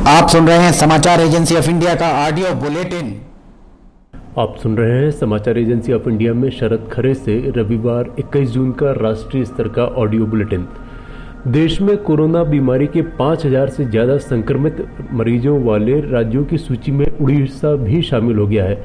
आप सुन रहे हैं समाचार एजेंसी ऑफ इंडिया का ऑडियो बुलेटिन। आप सुन रहे हैं समाचार एजेंसी ऑफ इंडिया में शरद खरे से रविवार 21 जून का राष्ट्रीय स्तर का ऑडियो बुलेटिन। देश में कोरोना बीमारी के 5000 से ज़्यादा संक्रमित मरीजों वाले राज्यों की सूची में उड़ीसा भी शामिल हो गया है।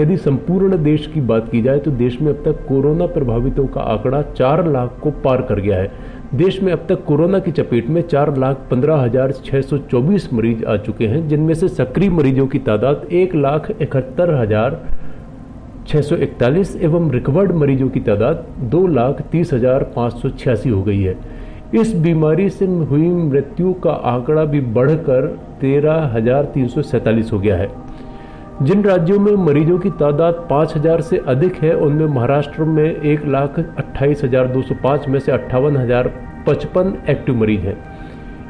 यदि संपूर्ण देश की बात की जाए तो देश में अब तक कोरोना प्रभावितों का आंकड़ा 4 लाख को पार कर गया है। देश में अब तक कोरोना की चपेट में 4,15,624 मरीज आ चुके हैं, जिनमें से सक्रिय मरीजों की तादाद 1,71,641 एवं रिकवर्ड मरीजों की तादाद 2,30,586 हो गई है। इस बीमारी से हुई मृत्यु का आंकड़ा भी बढ़कर 13,347 हो गया है। जिन राज्यों में मरीजों की तादाद 5,000 से अधिक है उनमें महाराष्ट्र में 1,28,205 में से 58,055 एक्टिव मरीज हैं।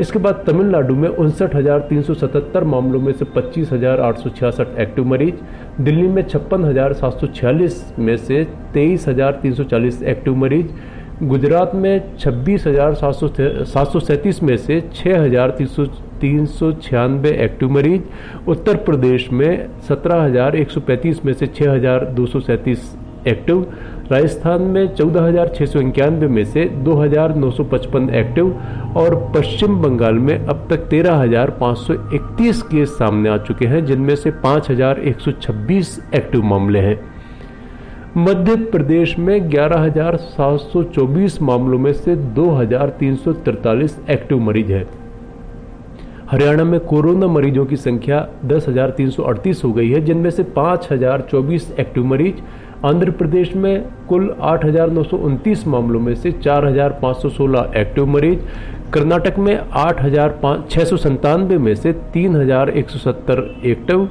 इसके बाद तमिलनाडु में 59,377 मामलों में से 25,866 एक्टिव मरीज, दिल्ली में 56,746 में से 23,340 एक्टिव मरीज, गुजरात में 26,737 में से 6,396 एक्टिव मरीज, उत्तर प्रदेश में 17,135 में से 6,237 एक्टिव, राजस्थान में 14,691 में से 2,955 एक्टिव और पश्चिम बंगाल में अब तक 13,531 केस सामने आ चुके हैं, जिनमें से 5,126 एक्टिव मामले हैं। मध्य प्रदेश में 11,724 मामलों में से 2,343 एक्टिव मरीज हैं। हरियाणा में कोरोना मरीजों की संख्या 10,338 हो गई है, जिनमें से 5,024 एक्टिव मरीज। आंध्र प्रदेश में कुल 8,929 मामलों में से 4,516 एक्टिव मरीज, कर्नाटक में 8,697 में से 3,170 एक्टिव,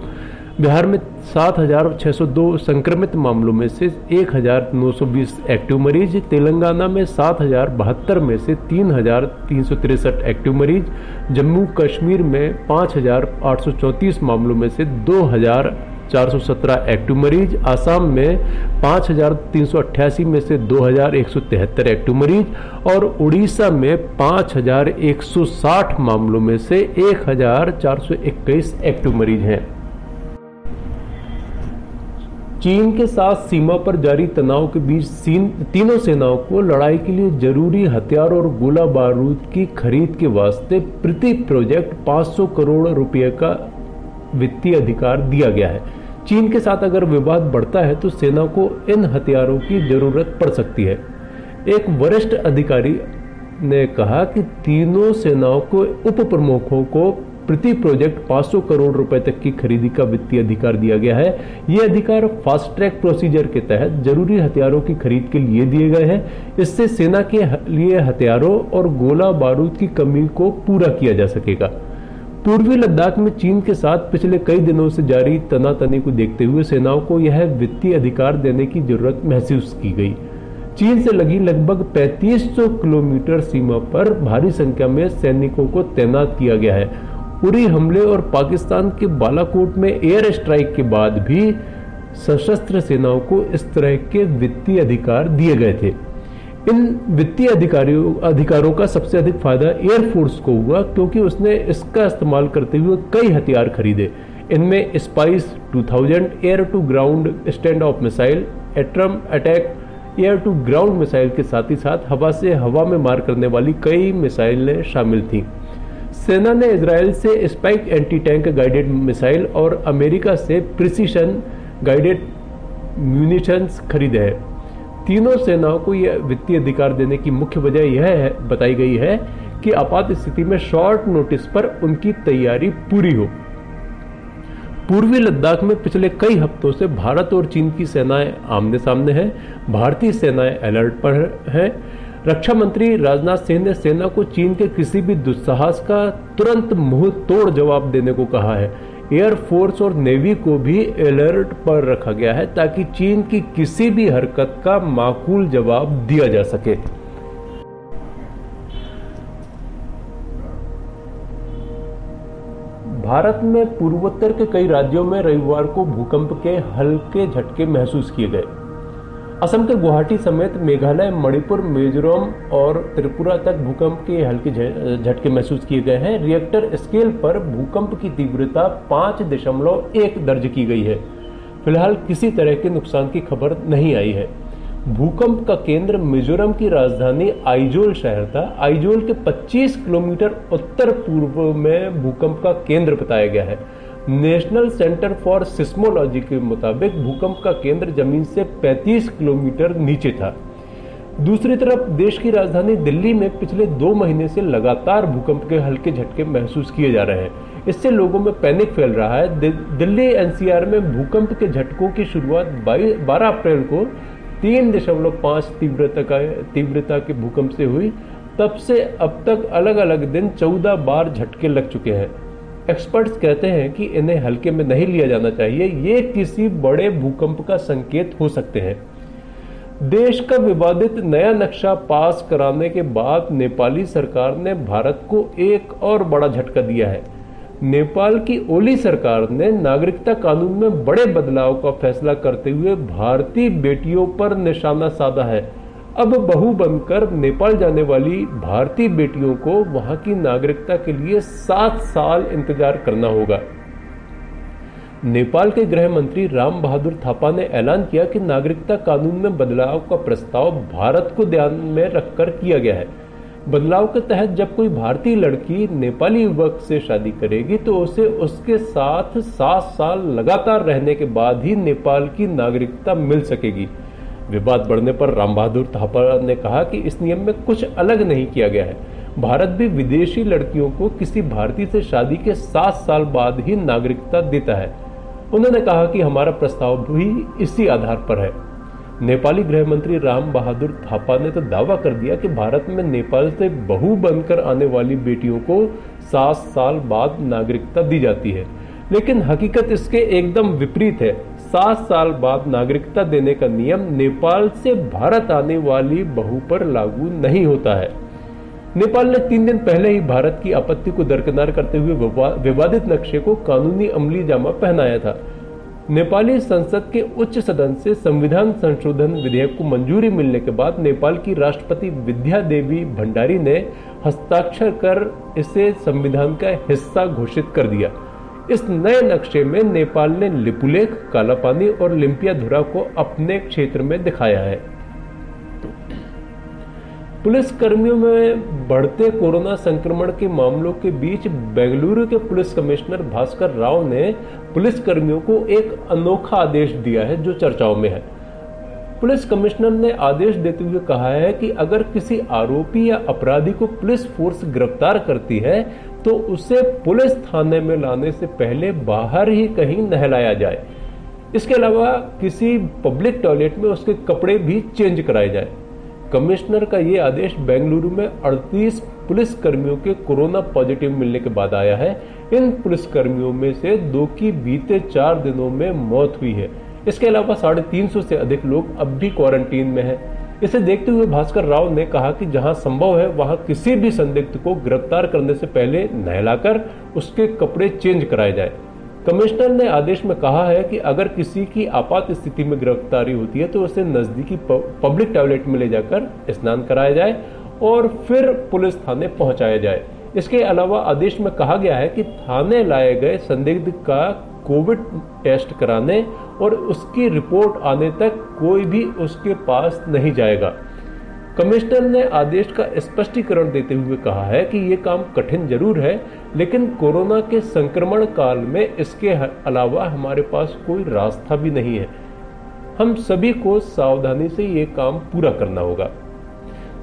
बिहार में 7,602 संक्रमित मामलों में से 1,920 एक्टिव मरीज, तेलंगाना में 7,072 में से 3,363 एक्टिव मरीज, जम्मू कश्मीर में 5,834 मामलों में से 2,417 एक्टिव मरीज, आसाम में 5,388 में से 2,173 एक्टिव मरीज और उड़ीसा में 5,160 मामलों में से 1,421 एक्टिव मरीज हैं। चीन के साथ सीमा पर जारी तनाव के बीच तीनों सेनाओं को लड़ाई के लिए जरूरी हथियार और गोला बारूद की खरीद के वास्ते प्रति प्रोजेक्ट 500 करोड़ रुपए का वित्तीय अधिकार दिया गया है। चीन के साथ अगर विवाद बढ़ता है तो सेना को इन हथियारों की जरूरत पड़ सकती है। एक वरिष्ठ अधिकारी ने कहा कि तीनों सेनाओं को उप प्रमुखों को प्रति प्रोजेक्ट 500 करोड़ रुपए तक की खरीदी का वित्तीय अधिकार दिया गया है। ये अधिकार फास्ट ट्रैक प्रोसीजर के तहत जरूरी हथियारों की खरीद के लिए दिए गए हैं। इससे सेना के लिए हथियारों और गोला बारूद की कमी को पूरा किया जा सकेगा। पूर्वी लद्दाख में चीन के साथ पिछले कई दिनों से जारी तनातनी को देखते हुए सेनाओं को यह वित्तीय अधिकार देने की जरूरत महसूस की गई। चीन से लगी लगभग 3500 किलोमीटर सीमा पर भारी संख्या में सैनिकों को तैनात किया गया है। उरी हमले और पाकिस्तान के बालाकोट में एयर स्ट्राइक के बाद भी सशस्त्र सेनाओं को इस तरह के वित्तीय अधिकार दिए गए थे। इन वित्तीय अधिकारों का सबसे अधिक फायदा एयरफोर्स को हुआ, क्योंकि उसने इसका इस्तेमाल करते हुए कई हथियार खरीदे। इनमें Spice 2000 air to ground stand off missile, एट्रम attack air to ground missile के साथ ही साथ हवा से हवा में मार करने वाली कई मिसाइलें शामिल थीं। सेना ने इजराइल से spike anti tank guided missile और अमेरिका से प्रिसीशन गाइडेड म्यूनिशंस खरीदे हैं। तीनों सेनाओं को यह वित्तीय अधिकार देने की मुख्य वजह यह बताई गई है कि आपात स्थिति में शॉर्ट नोटिस पर उनकी तैयारी पूरी हो। पूर्वी लद्दाख में पिछले कई हफ्तों से भारत और चीन की सेनाएं आमने सामने हैं। भारतीय सेनाएं अलर्ट पर हैं। रक्षा मंत्री राजनाथ सिंह ने सेना को चीन के किसी भी दुस्साहस का तुरंत मुंह तोड़ जवाब देने को कहा है। एयरफोर्स और नेवी को भी अलर्ट पर रखा गया है ताकि चीन की किसी भी हरकत का माकूल जवाब दिया जा सके। भारत में पूर्वोत्तर के कई राज्यों में रविवार को भूकंप के हल्के झटके महसूस किए गए। असम के गुवाहाटी समेत मेघालय, मणिपुर, मिजोरम और त्रिपुरा तक भूकंप के हल्के झटके महसूस किए गए हैं। रिएक्टर स्केल पर भूकंप की तीव्रता 5.1 दर्ज की गई है। फिलहाल किसी तरह के नुकसान की खबर नहीं आई है। भूकंप का केंद्र मिजोरम की राजधानी आइजोल शहर था। आइजोल के 25 किलोमीटर उत्तर पूर्व में भूकंप का केंद्र बताया गया है। नेशनल सेंटर फॉर सिस्मोलॉजी के मुताबिक भूकंप का केंद्र जमीन से 35 किलोमीटर नीचे था। दूसरी तरफ देश की राजधानी दिल्ली में पिछले 2 महीने से लगातार भूकंप के हल्के झटके महसूस किए जा रहे हैं। इससे लोगों में पैनिक फैल रहा है। दिल्ली एनसीआर में भूकंप के झटकों की शुरुआत 12 अप्रैल को 3.5 तीव्रता के भूकंप से हुई। तब से अब तक अलग अलग दिन 14 बार झटके लग चुके हैं। एक्सपर्ट्स कहते हैं कि इन्हें हल्के में नहीं लिया जाना चाहिए। ये किसी बड़े भूकंप का संकेत हो सकते हैं। देश का विवादित नया नक्शा पास कराने के बाद नेपाली सरकार ने भारत को एक और बड़ा झटका दिया है। नेपाल की ओली सरकार ने नागरिकता कानून में बड़े बदलाव का फैसला करते हुए भारतीय बेटियों पर निशाना साधा है। अब बहू बनकर नेपाल जाने वाली भारतीय बेटियों को वहां की नागरिकता के लिए 7 साल इंतजार करना होगा। नेपाल के गृह मंत्री राम बहादुर थापा ने ऐलान किया कि नागरिकता कानून में बदलाव का प्रस्ताव भारत को ध्यान में रखकर किया गया है। बदलाव के तहत जब कोई भारतीय लड़की नेपाली युवक से शादी करेगी तो उसे उसके साथ 7 साल लगातार रहने के बाद ही नेपाल की नागरिकता मिल सकेगी। विवाद बढ़ने पर राम बहादुर थापा ने कहा कि इस नियम में कुछ अलग नहीं किया गया है। भारत भी विदेशी लड़कियों को किसी भारतीय से शादी के 7 साल बाद ही नागरिकता देता है। उन्होंने कहा कि हमारा प्रस्ताव भी इसी आधार पर है। नेपाली गृह मंत्री राम बहादुर थापा ने तो दावा कर दिया कि भारत में नेपाल से बहू बनकर आने वाली बेटियों को 7 साल बाद नागरिकता दी जाती है, लेकिन हकीकत इसके एकदम विपरीत है। 7 साल बाद नागरिकता देने का नियम नेपाल से भारत आने वाली बहू पर लागू नहीं होता है। नेपाल ने 3 दिन पहले ही भारत की आपत्ति को दरकिनार करते हुए विवादित नक्शे को कानूनी अमली जामा पहनाया था। नेपाली संसद के उच्च सदन से संविधान संशोधन विधेयक को मंजूरी मिलने के बाद नेपाल की राष्ट्रपति विद्या देवी भंडारी ने हस्ताक्षर कर इसे संविधान का हिस्सा घोषित कर दिया। इस नए नक्शे में नेपाल ने लिपुलेख, कालापानी और लिम्पियाधुरा को अपने क्षेत्र में दिखाया है। पुलिस कर्मियों में बढ़ते कोरोना संक्रमण के मामलों के बीच बेंगलुरु के पुलिस कमिश्नर भास्कर राव ने पुलिस कर्मियों को एक अनोखा आदेश दिया है जो चर्चाओं में है। पुलिस कमिश्नर ने आदेश देते हुए कहा है कि अगर किसी आरोपी या अपराधी को पुलिस फोर्स गिरफ्तार करती है तो उसे पुलिस थाने में लाने से पहले बाहर ही कहीं नहलाया जाए। इसके अलावा किसी पब्लिक टॉयलेट में उसके कपड़े भी चेंज कराए जाए। कमिश्नर का ये आदेश बेंगलुरु में 38 पुलिस कर्मियों के कोरोना पॉजिटिव मिलने के बाद आया है। इन पुलिस कर्मियों में से 2 की बीते 4 दिनों में मौत हुई है। इसके अलावा 350 से अधिक लोग अब भी क्वारंटीन में हैं। इसे देखते हुए भास्कर राव ने कहा कि जहां संभव है वहां किसी भी संदिग्ध को गिरफ्तार करने से पहले नहलाकर उसके कपड़े चेंज कराए जाए। कमिश्नर ने आदेश में कहा है कि अगर किसी की आपात स्थिति में गिरफ्तारी होती है तो उसे नजदीकी पब्लिक टॉयलेट में ले जाकर स्नान कराया जाए और फिर पुलिस थाने पहुंचाया जाए। इसके अलावा आदेश में कहा गया है कि थाने लाए गए संदिग्ध का कोविड टेस्ट कराने और उसकी रिपोर्ट आने तक कोई भी उसके पास नहीं जाएगा। कमिश्नर ने आदेश का स्पष्टीकरण देते हुए कहा है कि यह काम कठिन जरूर है, लेकिन कोरोना के संक्रमण काल में इसके अलावा हमारे पास कोई रास्ता भी नहीं है। हम सभी को सावधानी से ये काम पूरा करना होगा।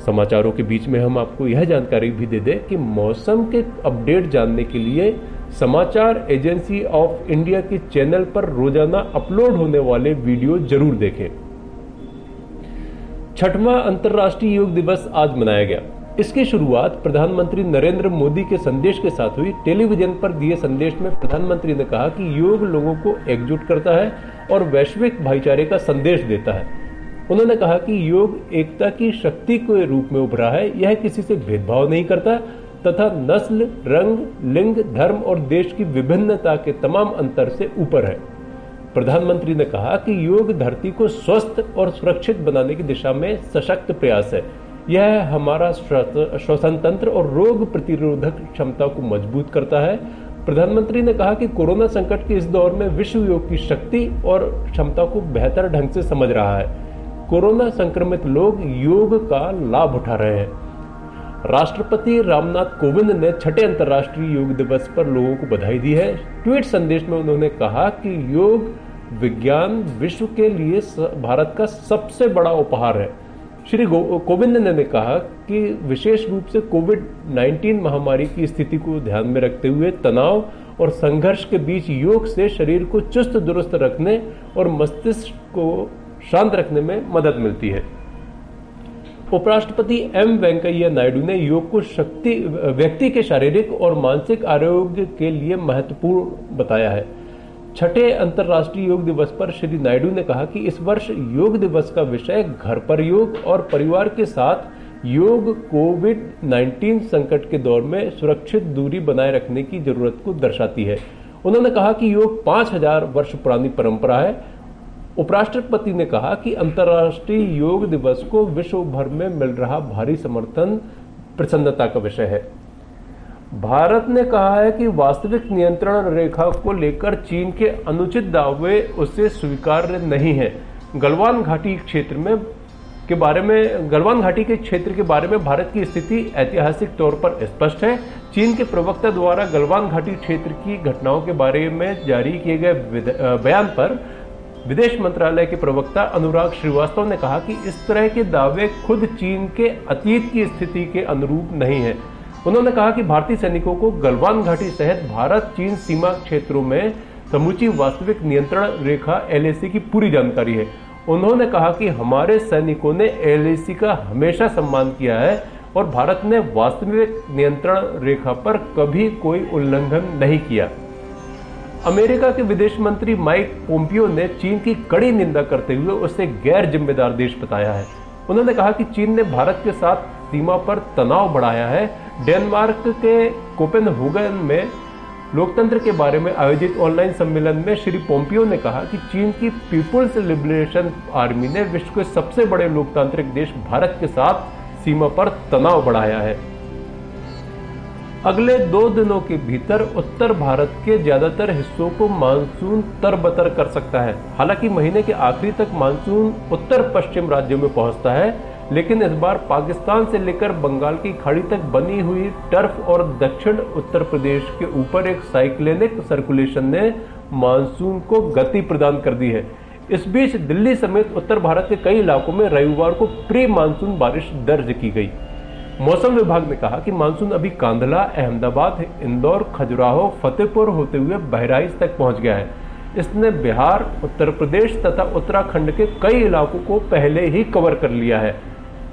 समाचारों के बीच में हम आपको यह जानकारी भी दे दें कि मौसम के अपडेट जानने के लिए समाचार एजेंसी ऑफ इंडिया के चैनल पर रोजाना अपलोड होने वाले वीडियो जरूर देखें। 6वां अंतर्राष्ट्रीय योग दिवस आज मनाया गया। इसकी शुरुआत प्रधानमंत्री नरेंद्र मोदी के संदेश के साथ हुई। टेलीविजन पर दिए संदेश में प्रधानमंत्री ने कहा कि योग लोगों को एकजुट करता है और वैश्विक भाईचारे का संदेश देता है। उन्होंने कहा कि योग एकता की शक्ति के रूप में उभरा है। यह किसी से भेदभाव नहीं करता तथा नस्ल, रंग, लिंग, धर्म और देश की विभिन्नता के तमाम अंतर से ऊपर है। प्रधानमंत्री ने कहा कि योग धरती को स्वस्थ और सुरक्षित बनाने की दिशा में सशक्त प्रयास है। यह हमारा श्वसन तंत्र और रोग प्रतिरोधक क्षमता को मजबूत करता है। प्रधानमंत्री ने कहा कि कोरोना संकट के इस दौर में विश्व योग की शक्ति और क्षमता को बेहतर ढंग से समझ रहा है। कोरोना संक्रमित लोग योग का लाभ उठा रहे हैं। राष्ट्रपति रामनाथ कोविंद ने छठे अंतर्राष्ट्रीय योग दिवस पर लोगों को बधाई दी है। ट्वीट संदेश में उन्होंने कहा कि योग विज्ञान विश्व के लिए भारत का सबसे बड़ा उपहार है। श्री कोविंद ने कहा कि विशेष रूप से कोविड-19 महामारी की स्थिति को ध्यान में रखते हुए तनाव और संघर्ष के बीच योग से शरीर को चुस्त दुरुस्त रखने और मस्तिष्क को शांत रखने में मदद मिलती है। उपराष्ट्रपति एम वेंकैया नायडू ने योग को व्यक्ति के शारीरिक और मानसिक आरोग्य के लिए महत्वपूर्ण बताया है। छठे अंतर्राष्ट्रीय योग दिवस पर श्री नायडू ने कहा कि इस वर्ष योग दिवस का विषय घर पर योग और परिवार के साथ योग कोविड-19 संकट के दौर में सुरक्षित दूरी बनाए रखने की जरूरत को दर्शाती है। उन्होंने कहा कि योग 5000 वर्ष पुरानी परंपरा है। उपराष्ट्रपति ने कहा कि अंतर्राष्ट्रीय योग दिवस को विश्व भर में मिल रहा भारी समर्थन प्रसन्नता का विषय है। भारत ने कहा है कि वास्तविक नियंत्रण रेखा को लेकर चीन के अनुचित दावे उसे स्वीकार्य नहीं है। गलवान घाटी के क्षेत्र के बारे में भारत की स्थिति ऐतिहासिक तौर पर स्पष्ट है। चीन के प्रवक्ता द्वारा गलवान घाटी क्षेत्र की घटनाओं के बारे में जारी किए गए बयान पर विदेश मंत्रालय के प्रवक्ता अनुराग श्रीवास्तव ने कहा कि इस तरह के दावे खुद चीन के अतीत की स्थिति के अनुरूप नहीं है। उन्होंने कहा कि भारतीय सैनिकों को गलवान घाटी सहित भारत चीन सीमा क्षेत्रों में समूची वास्तविक नियंत्रण रेखा LAC की पूरी जानकारी है। उन्होंने कहा कि हमारे सैनिकों ने LAC का हमेशा सम्मान किया है और भारत ने वास्तविक नियंत्रण रेखा पर कभी कोई उल्लंघन नहीं किया। अमेरिका के विदेश मंत्री माइक पोम्पियो ने चीन की कड़ी निंदा करते हुए उसे गैर जिम्मेदार देश बताया है। उन्होंने कहा कि चीन ने भारत के साथ सीमा पर तनाव बढ़ाया है। डेनमार्क के कोपेनहेगन में लोकतंत्र के बारे में आयोजित ऑनलाइन सम्मेलन में श्री पोम्पियो ने कहा कि चीन की पीपुल्स लिबरेशन आर्मी ने विश्व के सबसे बड़े लोकतांत्रिक देश भारत के साथ सीमा पर तनाव बढ़ाया है। अगले 2 दिनों के भीतर उत्तर भारत के ज्यादातर हिस्सों को मानसून तरबतर कर सकता है। हालांकि महीने के आखिरी तक मानसून उत्तर पश्चिम राज्यों में पहुंचता है, लेकिन इस बार पाकिस्तान से लेकर बंगाल की खाड़ी तक बनी हुई टर्फ और दक्षिण उत्तर प्रदेश के ऊपर एक साइक्लोनिक सर्कुलेशन ने मानसून को गति प्रदान कर दी है। इस बीच दिल्ली समेत उत्तर भारत के कई इलाकों में रविवार को प्री मानसून बारिश दर्ज की गई। मौसम विभाग ने कहा कि मानसून अभी कांधला, अहमदाबाद, इंदौर, खजुराहो, फतेहपुर होते हुए बहराइच तक पहुंच गया है। इसने बिहार, उत्तर प्रदेश तथा उत्तराखंड के कई इलाकों को पहले ही कवर कर लिया है।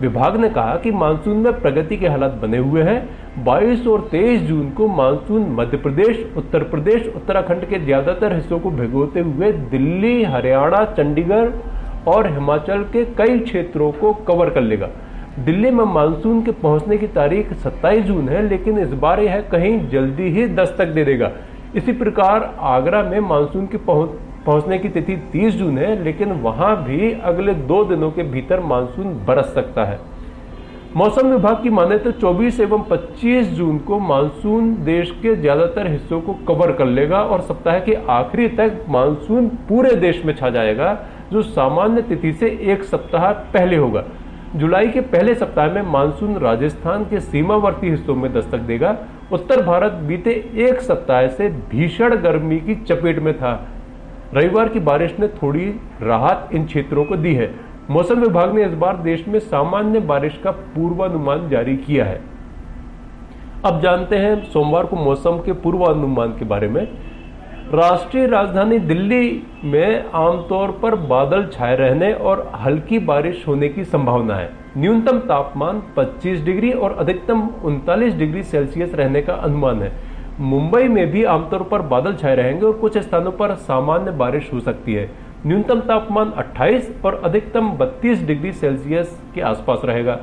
विभाग ने कहा कि मानसून में प्रगति के हालात बने हुए हैं। 22 और 23 जून को मानसून मध्य प्रदेश, उत्तर प्रदेश, उत्तराखंड के ज्यादातर हिस्सों को भिगोते हुए दिल्ली, हरियाणा, चंडीगढ़ और हिमाचल के कई क्षेत्रों को कवर कर लेगा। दिल्ली में मानसून के पहुंचने की तारीख 27 जून है, लेकिन इस बार यह कहीं जल्दी ही दस्तक दे देगा। इसी प्रकार आगरा में मानसून की पहुंचने की तिथि 30 जून है, लेकिन वहां भी अगले 2 दिनों के भीतर मानसून बरस सकता है। मौसम विभाग की माने तो 24 एवं 25 जून को मानसून देश के ज्यादातर हिस्सों को कवर कर लेगा और सप्ताह के आखिरी तक मानसून पूरे देश में छा जाएगा, जो सामान्य तिथि से 1 सप्ताह पहले होगा। जुलाई के पहले सप्ताह में मानसून राजस्थान के सीमावर्ती हिस्सों में दस्तक देगा। उत्तर भारत बीते 1 सप्ताह से भीषण गर्मी की चपेट में था। रविवार की बारिश ने थोड़ी राहत इन क्षेत्रों को दी है। मौसम विभाग ने इस बार देश में सामान्य बारिश का पूर्वानुमान जारी किया है। अब जानते हैं सोमवार को मौसम के पूर्वानुमान के बारे में। राष्ट्रीय राजधानी दिल्ली में आमतौर पर बादल छाए रहने और हल्की बारिश होने की संभावना है। न्यूनतम तापमान 25 डिग्री और अधिकतम 39 डिग्री सेल्सियस रहने का अनुमान है। मुंबई में भी आमतौर पर बादल छाए रहेंगे और कुछ स्थानों पर सामान्य बारिश हो सकती है। न्यूनतम तापमान 28 और अधिकतम 32 डिग्री सेल्सियस के आसपास रहेगा।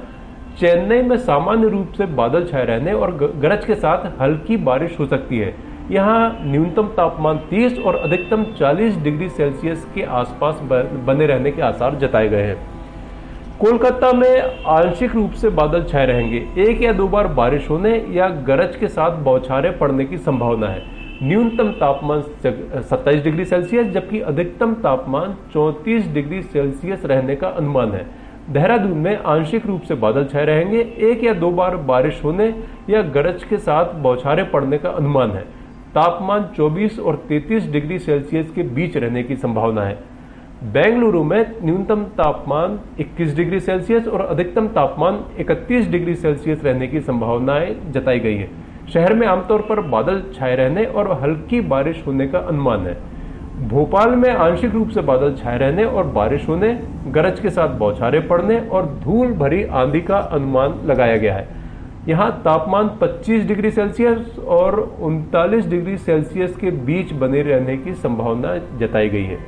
चेन्नई में सामान्य रूप से बादल छाए रहने और गरज के साथ हल्की बारिश हो सकती है। यहाँ न्यूनतम तापमान 30 और अधिकतम 40 डिग्री सेल्सियस के आसपास बने रहने के आसार जताए गए हैं। कोलकाता में आंशिक रूप से बादल छाए रहेंगे। 1 या 2 बार बारिश होने या गरज के साथ बौछारें पड़ने की संभावना है। न्यूनतम तापमान 27 डिग्री सेल्सियस जबकि अधिकतम तापमान 34 डिग्री सेल्सियस रहने का अनुमान है। देहरादून में आंशिक रूप से बादल छाए रहेंगे। 1 या 2 बार बारिश होने या गरज के साथ बौछारें पड़ने का अनुमान है। तापमान 24 और 33 डिग्री सेल्सियस के बीच रहने की संभावना है। बेंगलुरु में न्यूनतम तापमान 21 डिग्री सेल्सियस और अधिकतम तापमान 31 डिग्री सेल्सियस रहने की संभावनाएं जताई गई है। शहर में आमतौर पर बादल छाए रहने और हल्की बारिश होने का अनुमान है। भोपाल में आंशिक रूप से बादल छाए रहने और बारिश होने, गरज के साथ बौछारें पड़ने और धूल भरी आंधी का अनुमान लगाया गया है। यहाँ तापमान 25 डिग्री सेल्सियस और 39 डिग्री सेल्सियस के बीच बने रहने की संभावना जताई गई है।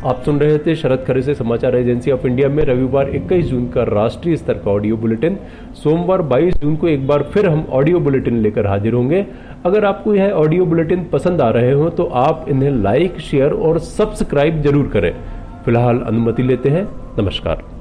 आप सुन रहे थे शरद खरे से समाचार एजेंसी ऑफ इंडिया में रविवार 21 जून का राष्ट्रीय स्तर का ऑडियो बुलेटिन। सोमवार 22 जून को एक बार फिर हम ऑडियो बुलेटिन लेकर हाजिर होंगे। अगर आपको यह ऑडियो बुलेटिन पसंद आ रहे हो तो आप इन्हें लाइक, शेयर और सब्सक्राइब जरूर करें। फिलहाल अनुमति लेते हैं। नमस्कार।